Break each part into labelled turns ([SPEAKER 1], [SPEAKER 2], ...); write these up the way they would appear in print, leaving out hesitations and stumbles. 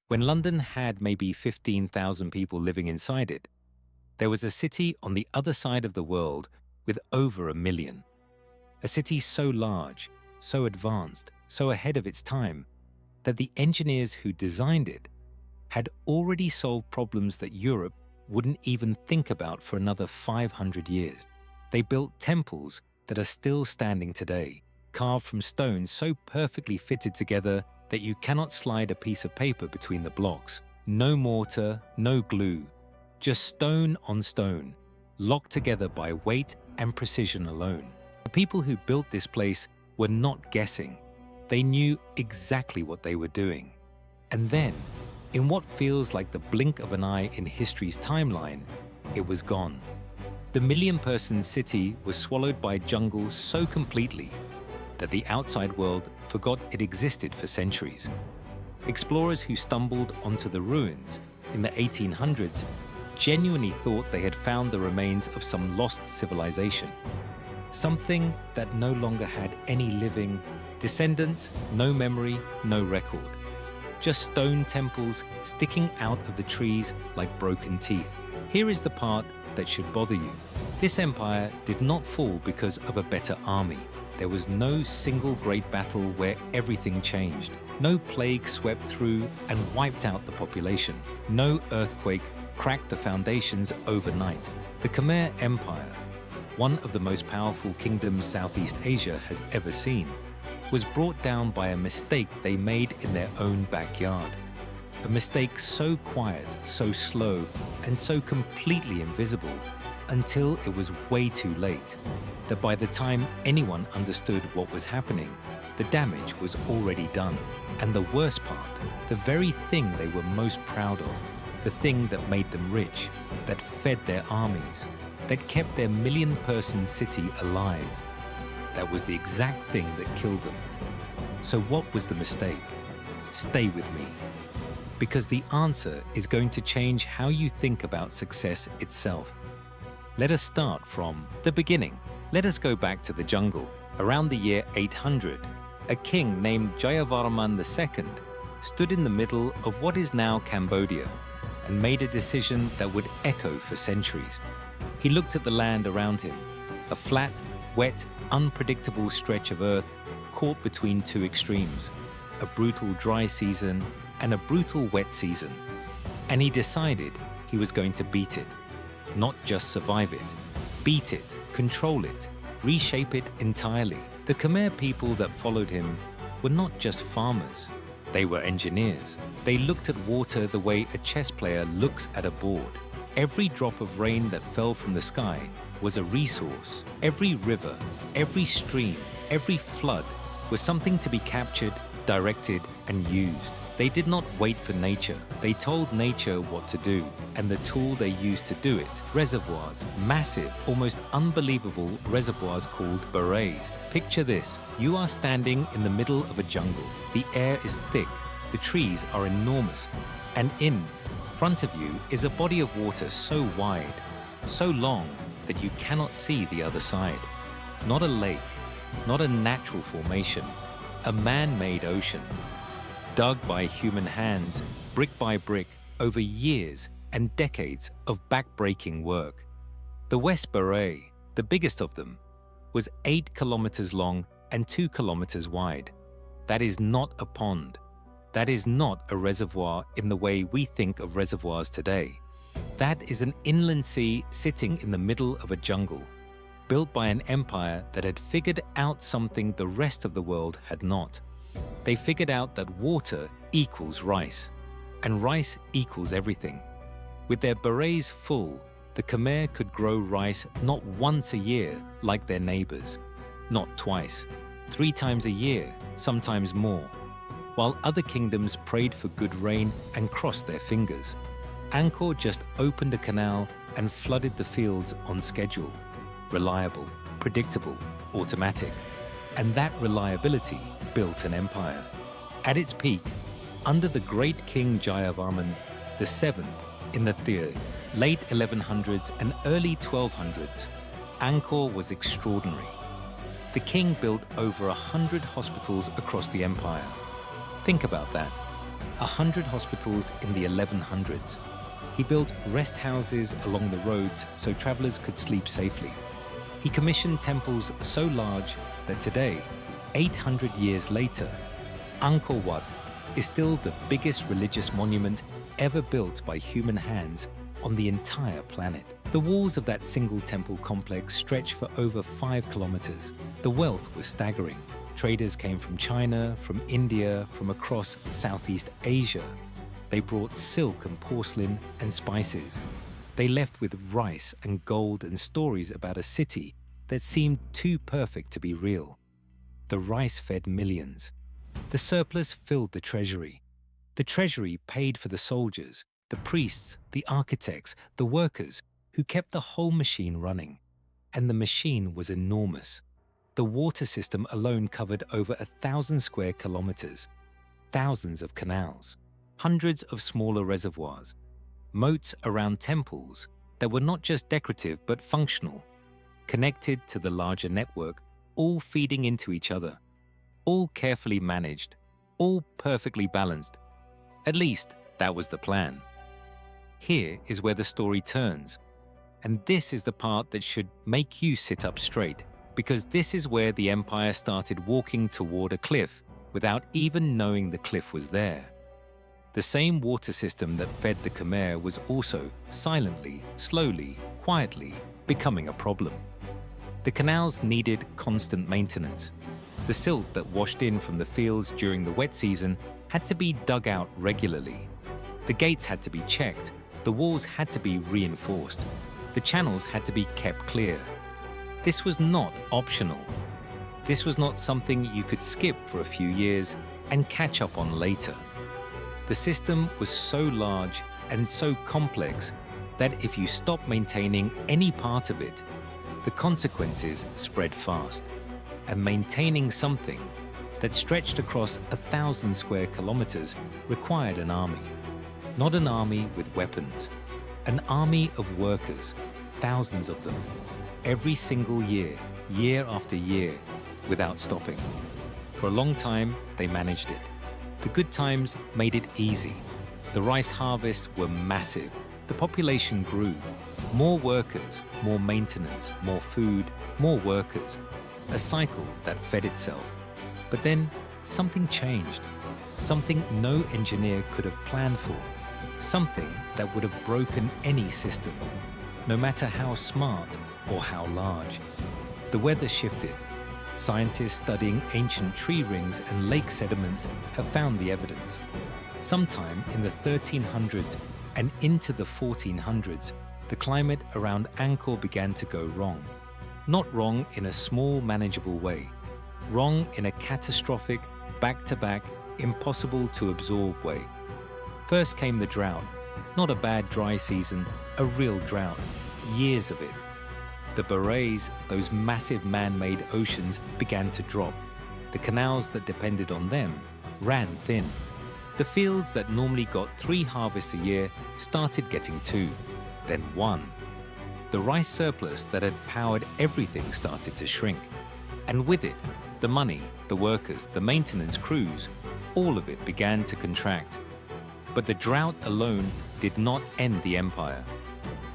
[SPEAKER 1] When London had maybe 15,000 people living inside it, there was a city on the other side of the world with over 1 million. A city so large, so advanced, so ahead of its time, that the engineers who designed it had already solved problems that Europe wouldn't even think about for another 500 years. They built temples that are still standing today, carved from stone so perfectly fitted together that you cannot slide a piece of paper between the blocks. No mortar, no glue, just stone on stone, locked together by weight and precision alone. The people who built this place were not guessing. They knew exactly what they were doing. And then, in what feels like the blink of an eye in history's timeline, it was gone. The million-person city was swallowed by jungle so completely that the outside world forgot it existed for centuries. Explorers who stumbled onto the ruins in the 1800s genuinely thought they had found the remains of some lost civilization, something that no longer had any living descendants, no memory, no record. Just stone temples sticking out of the trees like broken teeth. Here is the part that should bother you. This empire did not fall because of a better army. There was no single great battle where everything changed. No plague swept through and wiped out the population. No earthquake cracked the foundations overnight. The Khmer Empire, one of the most powerful kingdoms Southeast Asia has ever seen, was brought down by a mistake they made in their own backyard. A mistake so quiet, so slow, and so completely invisible until it was way too late, that by the time anyone understood what was happening, the damage was already done. And the worst part, the very thing they were most proud of, the thing that made them rich, that fed their armies, that kept their million-person city alive, that was the exact thing that killed them. So what was the mistake? Stay with me, because the answer is going to change how you think about success itself. Let us start from the beginning. Let us go back to the jungle. Around the year 800, a king named Jayavarman II stood in the middle of what is now Cambodia and made a decision that would echo for centuries. He looked at the land around him, a flat, wet, unpredictable stretch of earth caught between two extremes, a brutal dry season and a brutal wet season. And he decided he was going to beat it. Not just survive it, beat it, control it, reshape it entirely. The Khmer people that followed him were not just farmers, they were engineers. They looked at water the way a chess player looks at a board. Every drop of rain that fell from the sky was a resource. Every river, every stream, every flood was something to be captured, directed, and used. They did not wait for nature. They told nature what to do, and the tool they used to do it. Reservoirs, massive, almost unbelievable reservoirs called Barays. Picture this. You are standing in the middle of a jungle. The air is thick, the trees are enormous, and in front of you is a body of water so wide, so long that you cannot see the other side. Not a lake, not a natural formation, a man-made ocean, dug by human hands, brick by brick, over years and decades of back-breaking work. The West Baray, the biggest of them, was 8 kilometers long and 2 kilometers wide. That is not a pond. That is not a reservoir in the way we think of reservoirs today. That is an inland sea sitting in the middle of a jungle, built by an empire that had figured out something the rest of the world had not. They figured out that water equals rice, and rice equals everything. With their barays full, the Khmer could grow rice not once a year like their neighbors, not twice, 3 times a year, sometimes more, while other kingdoms prayed for good rain and crossed their fingers. Angkor just opened a canal and flooded the fields on schedule. Reliable, predictable, automatic. And that reliability built an empire. At its peak, under the great King Jayavarman VII in the late 1100s and early 1200s, Angkor was extraordinary. The king built over 100 hospitals across the empire. Think about that. 100 hospitals in the 1100s. He built rest houses along the roads so travelers could sleep safely. He commissioned temples so large that today, 800 years later, Angkor Wat is still the biggest religious monument ever built by human hands on the entire planet. The walls of that single temple complex stretch for over 5 kilometers. The wealth was staggering. Traders came from China, from India, from across Southeast Asia. They brought silk and porcelain and spices. They left with rice and gold and stories about a city that seemed too perfect to be real. The rice fed millions. The surplus filled the treasury. The treasury paid for the soldiers, the priests, the architects, the workers who kept the whole machine running. And the machine was enormous. The water system alone covered over 1,000 square kilometers, thousands of canals, hundreds of smaller reservoirs, moats around temples that were not just decorative but functional, connected to the larger network, all feeding into each other, all carefully managed, all perfectly balanced. At least, that was the plan. Here is where the story turns. And this is the part that should make you sit up straight, because this is where the empire started walking toward a cliff without even knowing the cliff was there. The same water system that fed the Khmer was also silently, slowly, quietly becoming a problem. The canals needed constant maintenance. The silt that washed in from the fields during the wet season had to be dug out regularly. The gates had to be checked. The walls had to be reinforced. The channels had to be kept clear. This was not optional. This was not something you could skip for a few years and catch up on later. The system was so large and so complex that if you stopped maintaining any part of it, the consequences spread fast. And maintaining something that stretched across 1,000 square kilometers required an army. Not an army with weapons, an army of workers, thousands of them, every single year, year after year, without stopping. For a long time, they managed it. The good times made it easy. The rice harvests were massive. The population grew. More workers, more maintenance, more food, more workers. A cycle that fed itself. But then something changed. Something no engineer could have planned for. Something that would have broken any system, no matter how smart or how large. The weather shifted. Scientists studying ancient tree rings and lake sediments have found the evidence. Sometime in the 1300s and into the 1400s, the climate around Angkor began to go wrong. Not wrong in a small, manageable way. Wrong in a catastrophic, back-to-back, impossible-to-absorb way. First came the drought. Not a bad dry season, a real drought. Years of it. The Barays, those massive man-made oceans, began to drop. The canals that depended on them ran thin. The fields that normally got 3 harvests a year started getting 2, then 1. The rice surplus that had powered everything started to shrink. And with it, the money, the workers, the maintenance crews, all of it began to contract. But the drought alone did not end the empire.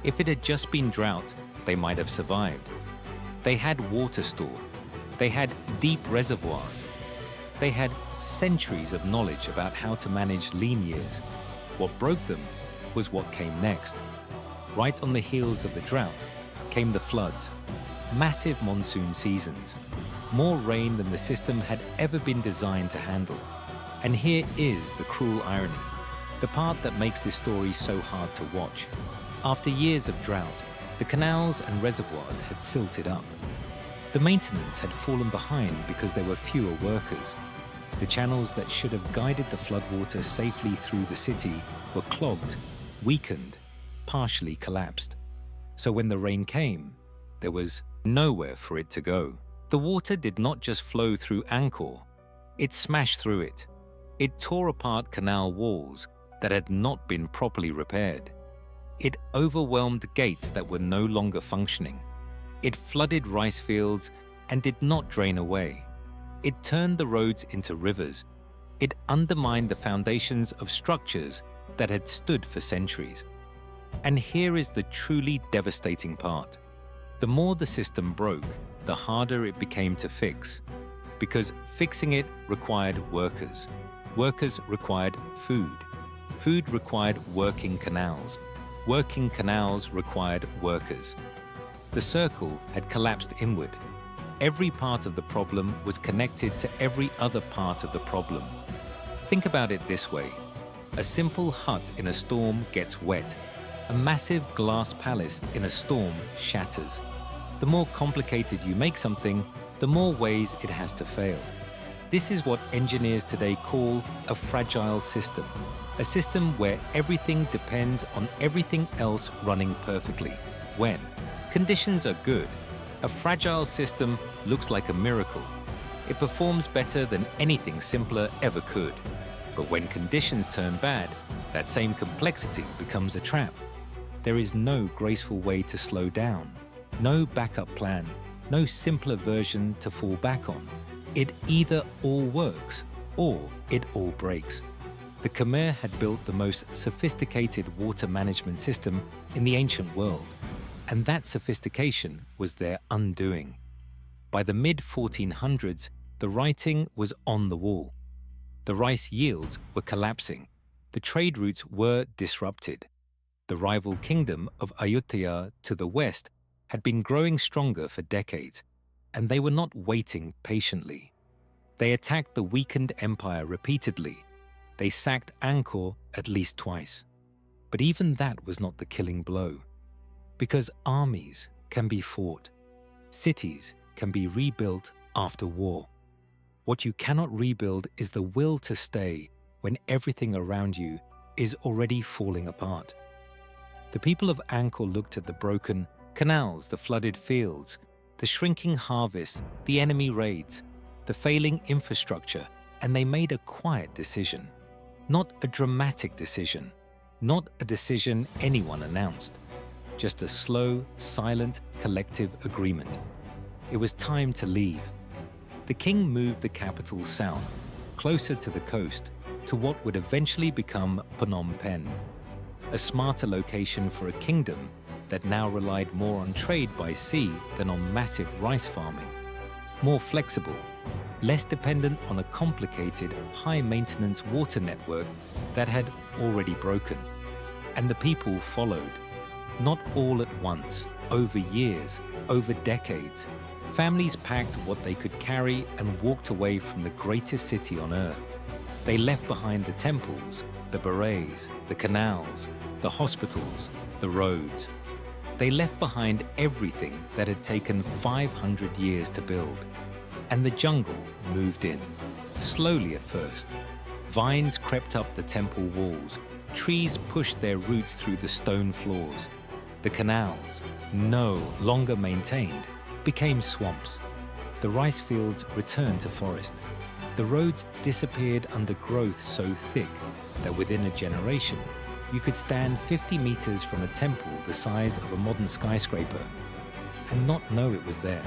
[SPEAKER 1] If it had just been drought, they might have survived. They had water stored. They had deep reservoirs. They had centuries of knowledge about how to manage lean years. What broke them was what came next. Right on the heels of the drought came the floods, massive monsoon seasons, more rain than the system had ever been designed to handle. And here is the cruel irony, the part that makes this story so hard to watch. After years of drought, the canals and reservoirs had silted up. The maintenance had fallen behind because there were fewer workers. The channels that should have guided the floodwater safely through the city were clogged, weakened, partially collapsed. So when the rain came, there was nowhere for it to go. The water did not just flow through Angkor, it smashed through it. It tore apart canal walls that had not been properly repaired. It overwhelmed gates that were no longer functioning. It flooded rice fields and did not drain away. It turned the roads into rivers. It undermined the foundations of structures that had stood for centuries. And here is the truly devastating part. The more the system broke, the harder it became to fix, because fixing it required workers. Workers required food. Food required working canals. Working canals required workers. The circle had collapsed inward. Every part of the problem was connected to every other part of the problem. Think about it this way. A simple hut in a storm gets wet. A massive glass palace in a storm shatters. The more complicated you make something, the more ways it has to fail. This is what engineers today call a fragile system. A system where everything depends on everything else running perfectly. When conditions are good, a fragile system looks like a miracle. It performs better than anything simpler ever could. But when conditions turn bad, that same complexity becomes a trap. There is no graceful way to slow down, no backup plan, no simpler version to fall back on. It either all works or it all breaks. The Khmer had built the most sophisticated water management system in the ancient world, and that sophistication was their undoing. By the mid-1400s, the writing was on the wall. The rice yields were collapsing. The trade routes were disrupted. The rival kingdom of Ayutthaya to the west had been growing stronger for decades, and they were not waiting patiently. They attacked the weakened empire repeatedly. They sacked Angkor at least twice. But even that was not the killing blow. Because armies can be fought. Cities can be rebuilt after war. What you cannot rebuild is the will to stay when everything around you is already falling apart. The people of Angkor looked at the broken canals, the flooded fields, the shrinking harvests, the enemy raids, the failing infrastructure, and they made a quiet decision. Not a dramatic decision, not a decision anyone announced. Just a slow, silent, collective agreement. It was time to leave. The king moved the capital south, closer to the coast, to what would eventually become Phnom Penh, a smarter location for a kingdom that now relied more on trade by sea than on massive rice farming, more flexible, less dependent on a complicated, high-maintenance water network that had already broken. And the people followed, not all at once, over years, over decades. Families packed what they could carry and walked away from the greatest city on earth. They left behind the temples, the barrays, the canals, the hospitals, the roads. They left behind everything that had taken 500 years to build. And the jungle moved in, slowly at first. Vines crept up the temple walls. Trees pushed their roots through the stone floors. The canals, no longer maintained, became swamps. The rice fields returned to forest. The roads disappeared under growth so thick that within a generation, you could stand 50 meters from a temple the size of a modern skyscraper and not know it was there.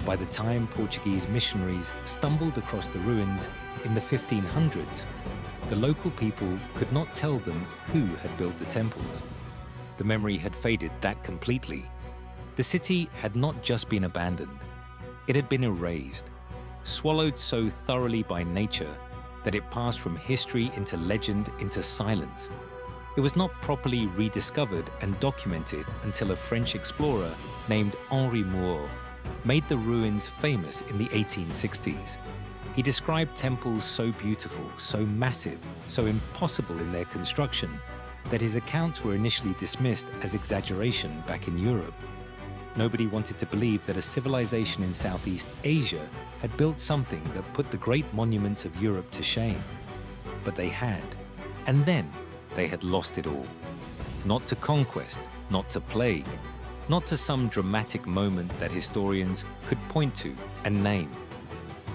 [SPEAKER 1] By the time Portuguese missionaries stumbled across the ruins in the 1500s, the local people could not tell them who had built the temples. The memory had faded that completely. The city had not just been abandoned, it had been erased, swallowed so thoroughly by nature that it passed from history into legend into silence. It was not properly rediscovered and documented until a French explorer named Henri Mouhot made the ruins famous in the 1860s. He described temples so beautiful, so massive, so impossible in their construction, that his accounts were initially dismissed as exaggeration back in Europe. Nobody wanted to believe that a civilization in Southeast Asia had built something that put the great monuments of Europe to shame. But they had, and then they had lost it all. Not to conquest, not to plague, not to some dramatic moment that historians could point to and name.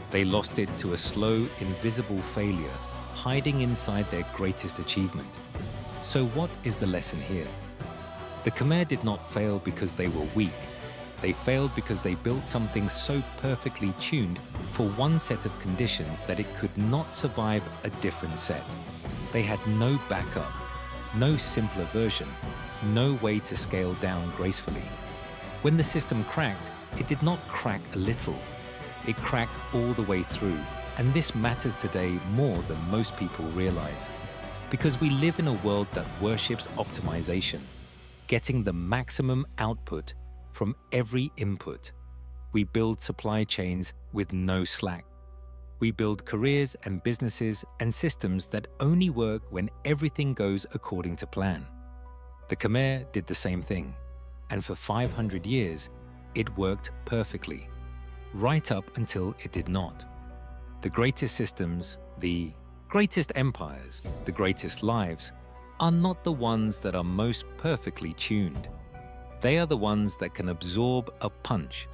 [SPEAKER 1] They lost it to a slow, invisible failure, hiding inside their greatest achievement. So what is the lesson here? The Khmer did not fail because they were weak. They failed because they built something so perfectly tuned for one set of conditions that it could not survive a different set. They had no backup, no simpler version, no way to scale down gracefully. When the system cracked, it did not crack a little. It cracked all the way through, and this matters today more than most people realize. Because we live in a world that worships optimization, getting the maximum output from every input. We build supply chains with no slack. We build careers and businesses and systems that only work when everything goes according to plan. The Khmer did the same thing, and for 500 years, it worked perfectly, right up until it did not. The greatest systems, the greatest empires, the greatest lives, are not the ones that are most perfectly tuned. They are the ones that can absorb a punch,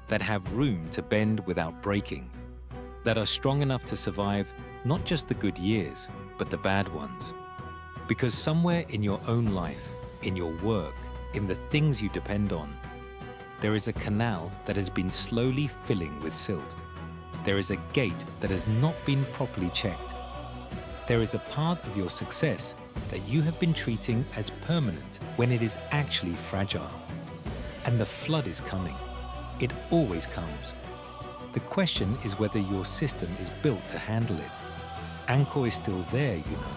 [SPEAKER 1] that have room to bend without breaking, that are strong enough to survive not just the good years, but the bad ones. Because somewhere in your own life, in your work, in the things you depend on, there is a canal that has been slowly filling with silt. There is a gate that has not been properly checked. There is a part of your success that you have been treating as permanent when it is actually fragile. And the flood is coming. It always comes. The question is whether your system is built to handle it. Angkor is still there, you know.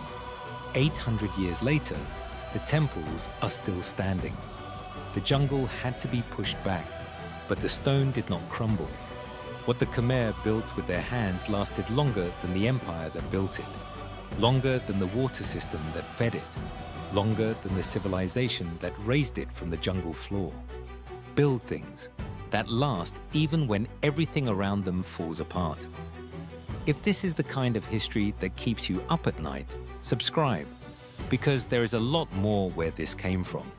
[SPEAKER 1] 800 years later, the temples are still standing. The jungle had to be pushed back, but the stone did not crumble. What the Khmer built with their hands lasted longer than the empire that built it, longer than the water system that fed it, longer than the civilization that raised it from the jungle floor. Build things that last even when everything around them falls apart. If this is the kind of history that keeps you up at night, subscribe, because there is a lot more where this came from.